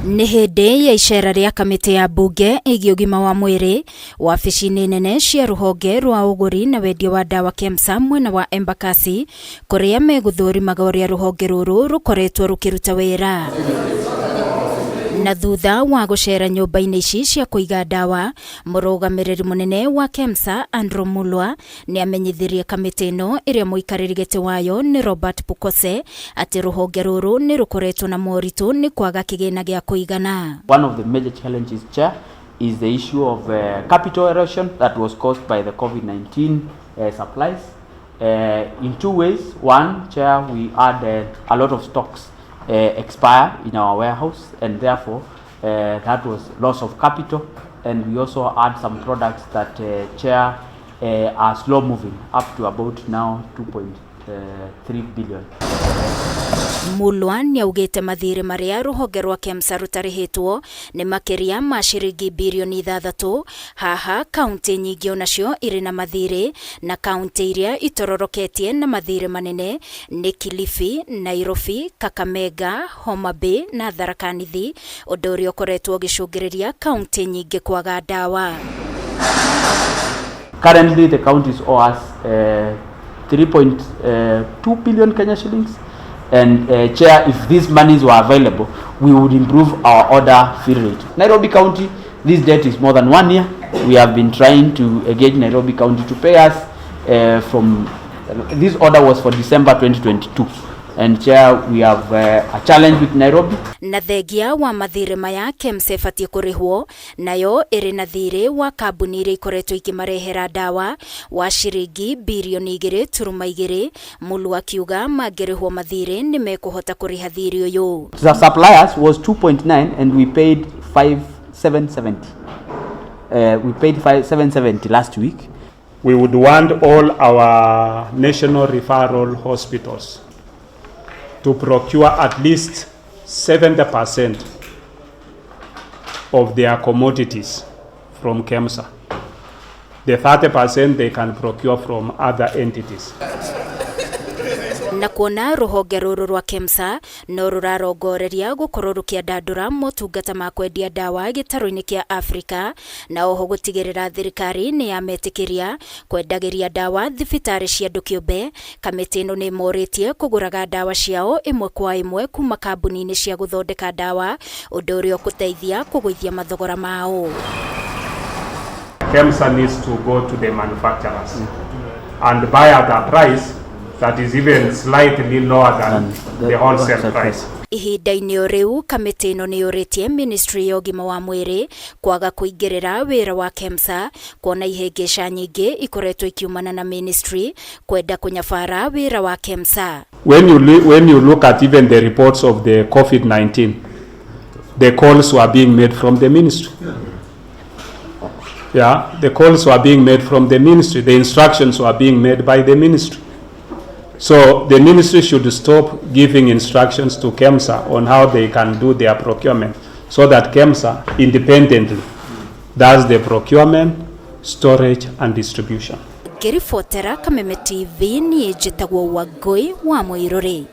Nĩ hĩndĩ ya icera rĩa kamĩtĩ ya mbunge ĩgiĩ ũgima wa mwĩrĩ wabici-inĩ nene cia rũhonge rwa ũgũri na wendia wa ndawa KEMSA mwena wa Embakasi, kũrĩa megũthũrimaga ũrĩa rũhonge rũrũ rũkoretwo rũkĩruta wĩra. Na thutha wa gũcera nyũmba-inĩ ici cia kũiga ndawa, mũrũgamĩrĩri mũnene wa KEMSA Andrew Mulwa nĩ amenyithirie kamĩtĩ ĩno ĩrĩa mũikarĩri gĩtĩ wayo nĩ Robert Pukose atĩ rũhonge rũrũ nĩ rũkoretwo na moritũ nĩ kwaga kĩgĩna gĩa kũigana. One of the major challenges, Chair, is the issue of capital erosion that was caused by the COVID-19 supplies. In two ways. One, Chair, we had a lot of stocks expire in our warehouse, and therefore that was loss of capital. And we also had some products that Chair are slow moving, up to about now 2.3 billion. Mulwa nĩ augĩte mathirĩ marĩa rũhonge rwa KEMSA rũtarĩhĩtwo nĩ makĩria ma ciringi birioni 6. Haha kaunti nyingi onacio irĩ na mathirĩ, na kaunti iria itororoketie na mathirĩ manene nĩ Kilifi, Nairobi, Kakamega, Homa Bay na Tharaka Nithi, ũndũ ũrĩa ũkoretwo ũgĩcũngĩrĩria kaunti nyingi kwaga ndawa. Currently the counties owe us 3.2 billion Kenya shillings. And Chair, if these monies were available, we would improve our order fill rate. Nairobi County, this debt is more than 1 year. We have been trying to engage Nairobi County to pay us this order was for December 2022. And Chair, we have a challenge with Nairobi. Na thengia wa mathirĩ maya KEMSA ĩbatiĩ kũrĩhwo, nayo ĩrĩ na thirĩ wa kambuni iria ikoretwo ikimarehera ndawa wa ciringi birioni 2.2. Mulwa akiuga mangĩrĩhwo mathirĩ nĩ mekũhota kũrĩha thirĩ ũyũ. The suppliers was 2.9 and we paid 5,770. We paid 5,770 last week. We would want all our national referral hospitals to procure at least 70% of their commodities from KEMSA. The 30% they can procure from other entities. Na kuona rũhonge rũrũ rwa KEMSA no rũrarongoreria gũkorwo rũkĩandandũra motungata ma kwendia ndawa gĩtarũ-inĩ kĩa Afrika, na oho gũtigĩrĩra thirikari nĩ yametĩkĩria kwendagĩria ndawa thibitarĩ cia andũ kĩũmbe, kamĩtĩ ĩno nĩ ĩmorĩtie kũgũraga ndawa ciao ĩmwe kwa ĩmwe kuma kambuni-inĩ cia gũthondeka ndawa, ũndũ ũrĩa ũgũteithia kũgũithia mathogora mao. KEMSA needs to go to the manufacturers and buy at a price that is even slightly lower than the wholesale price. Ihinda-inĩ o rĩu kamĩtĩ ĩno nĩ yũrĩtie Ministry ya ũgima wa mwĩrĩ kwaga kũingĩrĩra wĩra wa KEMSA, kuona ihĩngĩca nyingĩ ikoretwo ikiumana na ministry kwenda kũnyabara wĩra wa KEMSA. When you look at even the reports of the COVID-19, the calls were being made from the ministry. Yeah, the calls were being made from the ministry. The instructions were being made by the ministry. So the ministry should stop giving instructions to KEMSA on how they can do their procurement, so that KEMSA independently does the procurement, storage and distribution. Ngĩribotera Kameme TV, niĩ njĩtagwo Wangũi wa Mũirũrĩ.